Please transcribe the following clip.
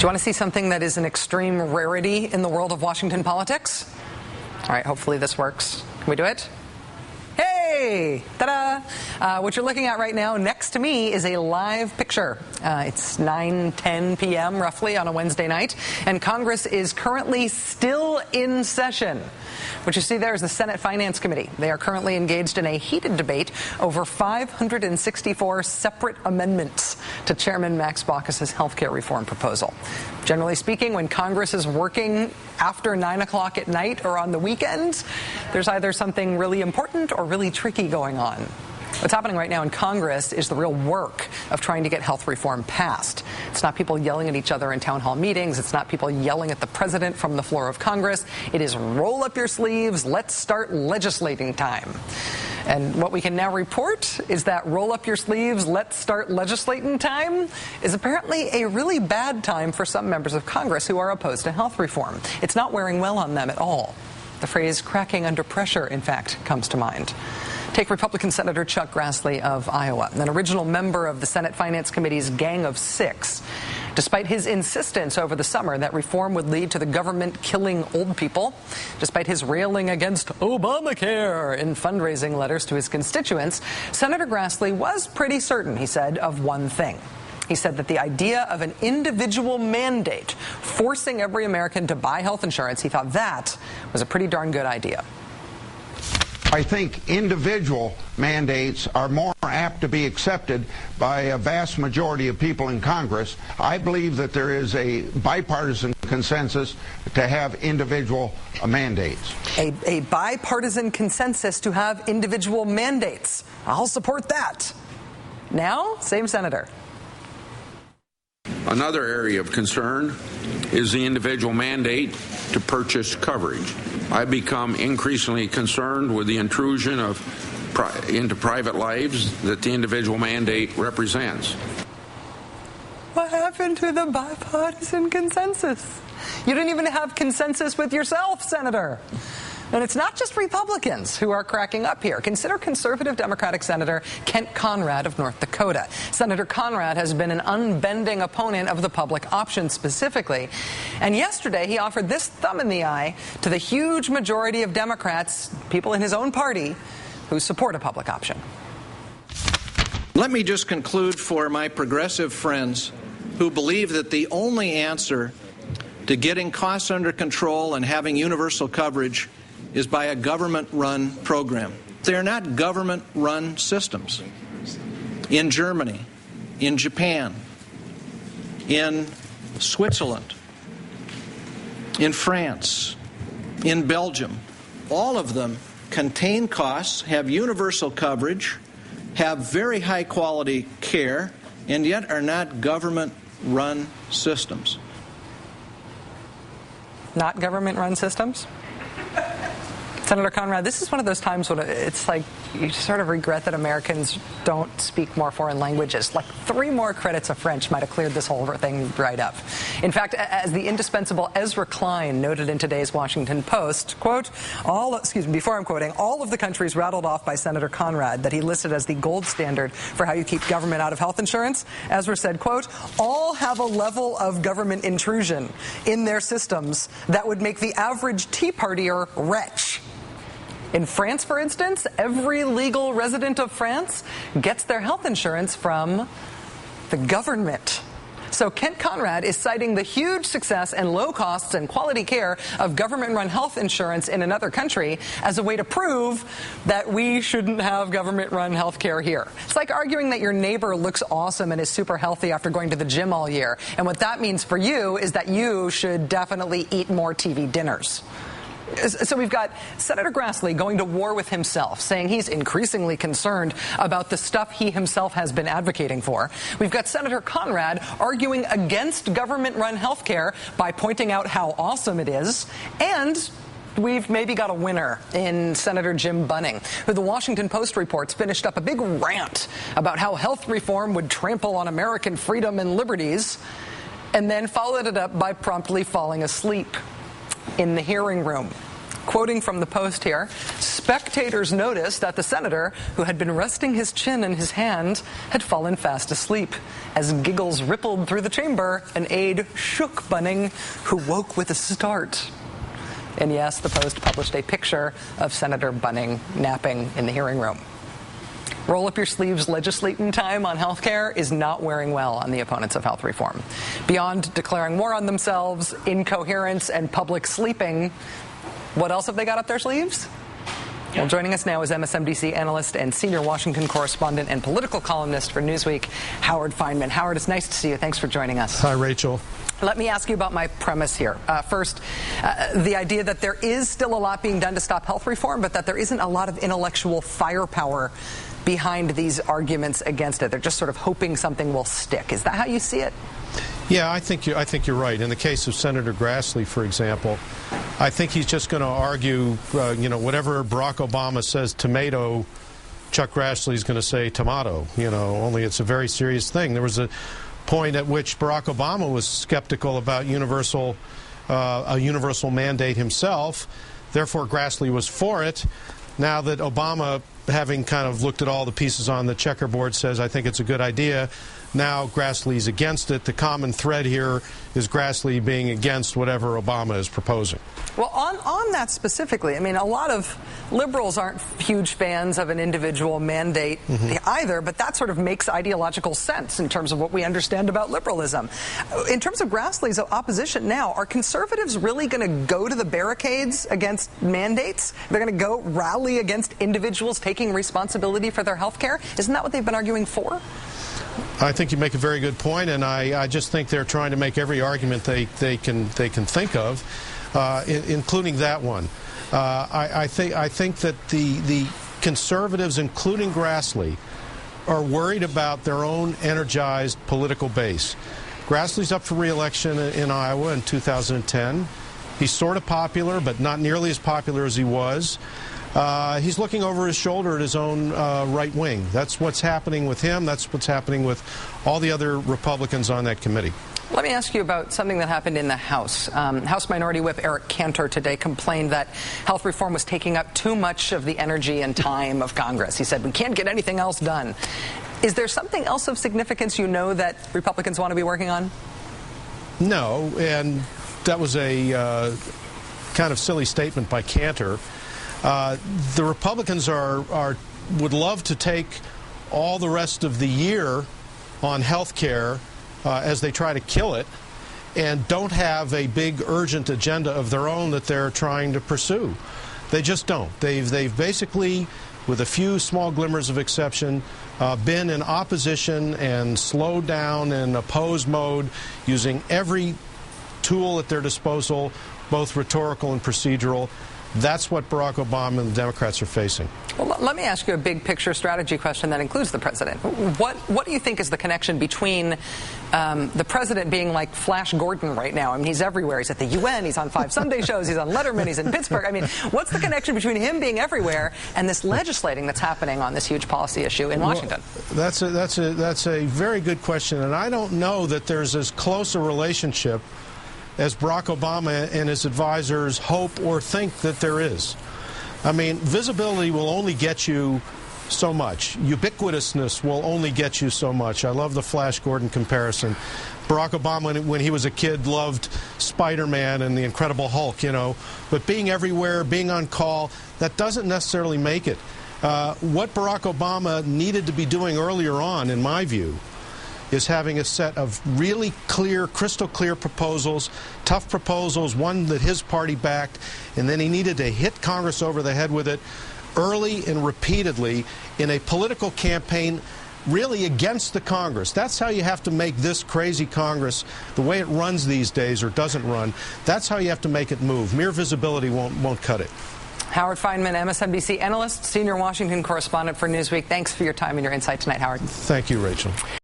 you want to see something that is an extreme rarity in the world of Washington politics? All right, hopefully this works. Can we do it? Hey! Ta-da! What you're looking at right now next to me is a live picture. It's 9:10 p.m. roughly on a Wednesday night, and Congress is currently still in session. What you see there is the Senate Finance Committee. They are currently engaged in a heated debate over 564 separate amendments to Chairman Max Baucus's health care reform proposal. Generally speaking, when Congress is working after 9 o'clock at night or on the weekends, there's either something really important or really tricky going on. What's happening right now in Congress is the real work of trying to get health reform passed. It's not people yelling at each other in town hall meetings. It's not people yelling at the president from the floor of Congress. It is roll up your sleeves, let's start legislating time. And what we can now report is that roll up your sleeves, let's start legislating time is apparently a really bad time for some members of Congress who are opposed to health reform. It's not wearing well on them at all. The phrase cracking under pressure, in fact, comes to mind. Take Republican Senator Chuck Grassley of Iowa, an original member of the Senate Finance Committee's Gang of Six. Despite his insistence over the summer that reform would lead to the government killing old people, despite his railing against Obamacare in fundraising letters to his constituents, Senator Grassley was pretty certain, he said, of one thing. He said that the idea of an individual mandate forcing every American to buy health insurance, he thought that was a pretty darn good idea. I think individual mandates are more apt to be accepted by a vast majority of people in Congress. I believe that there is a bipartisan consensus to have individual mandates. A bipartisan consensus to have individual mandates. I'll support that. Now, same senator. Another area of concern is the individual mandate to purchase coverage. I've become increasingly concerned with the intrusion into private lives that the individual mandate represents. What happened to the bipartisan consensus? You didn't even have consensus with yourself, Senator. And it's not just Republicans who are cracking up here. Consider conservative Democratic Senator Kent Conrad of North Dakota. Senator Conrad has been an unbending opponent of the public option specifically. And yesterday he offered this thumb in the eye to the huge majority of Democrats, people in his own party, who support a public option. Let me just conclude for my progressive friends who believe that the only answer to getting costs under control and having universal coverage is by a government-run program. They're not government-run systems. In Germany, in Japan, in Switzerland, in France, in Belgium, all of them contain costs, have universal coverage, have very high-quality care, and yet are not government-run systems. Not government-run systems? Senator Conrad, this is one of those times when it's like you sort of regret that Americans don't speak more foreign languages. Like 3 more credits of French might have cleared this whole thing right up. In fact, as the indispensable Ezra Klein noted in today's Washington Post, quote, before I'm quoting, all of the countries rattled off by Senator Conrad that he listed as the gold standard for how you keep government out of health insurance, Ezra said, quote, all have a level of government intrusion in their systems that would make the average Tea Partier retch. In France, for instance, every legal resident of France gets their health insurance from the government. So Kent Conrad is citing the huge success and low costs and quality care of government-run health insurance in another country as a way to prove that we shouldn't have government-run health care here. It's like arguing that your neighbor looks awesome and is super healthy after going to the gym all year. And what that means for you is that you should definitely eat more TV dinners. So we've got Senator Grassley going to war with himself, saying he's increasingly concerned about the stuff he himself has been advocating for. We've got Senator Conrad arguing against government-run health care by pointing out how awesome it is. And we've maybe got a winner in Senator Jim Bunning, who the Washington Post reports finished up a big rant about how health reform would trample on American freedom and liberties, and then followed it up by promptly falling asleep in the hearing room. Quoting from the Post here, spectators noticed that the senator, who had been resting his chin in his hand, had fallen fast asleep. As giggles rippled through the chamber, an aide shook Bunning, who woke with a start. And yes, the Post published a picture of Senator Bunning napping in the hearing room. Roll up your sleeves legislating time on health care is not wearing well on the opponents of health reform. Beyond declaring war on themselves, incoherence, and public sleeping, what else have they got up their sleeves? Well, joining us now is MSNBC analyst and senior Washington correspondent and political columnist for Newsweek, Howard Fineman. Howard, it's nice to see you. Thanks for joining us. Hi, Rachel. Let me ask you about my premise here. First, the idea that there is still a lot being done to stop health reform, but that there isn't a lot of intellectual firepower behind these arguments against it. They're just sort of hoping something will stick. Is that how you see it? Yeah, I think you're right. In the case of Senator Grassley, for example, I think he's just going to argue, whatever Barack Obama says tomato, Chuck Grassley's going to say tomato. Only it's a very serious thing. There was a point at which Barack Obama was skeptical about a universal mandate himself. Therefore, Grassley was for it. Now that Obama, having kind of looked at all the pieces on the checkerboard, says, I think it's a good idea, now Grassley's against it. The common thread here is Grassley being against whatever Obama is proposing. Well, on that specifically, I mean, a lot of liberals aren't huge fans of an individual mandate either, but that sort of makes ideological sense in terms of what we understand about liberalism. In terms of Grassley's opposition now, are conservatives really going to go to the barricades against mandates? They're going to go rally against individuals taking responsibility for their health care? Isn't that what they've been arguing for? I think you make a very good point, and I just think they're trying to make every argument they can think of, including that one. I think that the conservatives, including Grassley, are worried about their own energized political base. Grassley's up for re-election in Iowa in 2010. He's sort of popular, but not nearly as popular as he was. He's looking over his shoulder at his own right wing. That's what's happening with him. That's what's happening with all the other Republicans on that committee. Let me ask you about something that happened in the House. House Minority Whip Eric Cantor today complained that health reform was taking up too much of the energy and time of Congress. He said, we can't get anything else done. Is there something else of significance that Republicans want to be working on? No, and that was a kind of silly statement by Cantor. The Republicans would love to take all the rest of the year on health care as they try to kill it, and don't have a big urgent agenda of their own that they're trying to pursue. They just don't. They've basically, with a few small glimmers of exception, been in opposition and slowed down and opposed mode, using every tool at their disposal, both rhetorical and procedural. That's what Barack Obama and the Democrats are facing. Well, let me ask you a big picture strategy question that includes the president. What do you think is the connection between the president being like Flash Gordon right now? I mean, he's everywhere. He's at the UN. He's on 5 Sunday shows. He's on Letterman. He's in Pittsburgh. I mean, what's the connection between him being everywhere and this legislating that's happening on this huge policy issue in Washington? Well, that's a very good question, and I don't know that there's as close a relationship as Barack Obama and his advisors hope or think that there is. I mean, visibility will only get you so much. Ubiquitousness will only get you so much. I love the Flash Gordon comparison. Barack Obama, when he was a kid, loved Spider-Man and the Incredible Hulk, But being everywhere, being on call, that doesn't necessarily make it. What Barack Obama needed to be doing earlier on, in my view, is having a set of really clear, crystal clear proposals, tough proposals, one that his party backed, and then he needed to hit Congress over the head with it early and repeatedly in a political campaign really against the Congress. That's how you have to make this crazy Congress, the way it runs these days or doesn't run, that's how you have to make it move. Mere visibility won't cut it. Howard Fineman, MSNBC analyst, senior Washington correspondent for Newsweek. Thanks for your time and your insight tonight, Howard. Thank you, Rachel.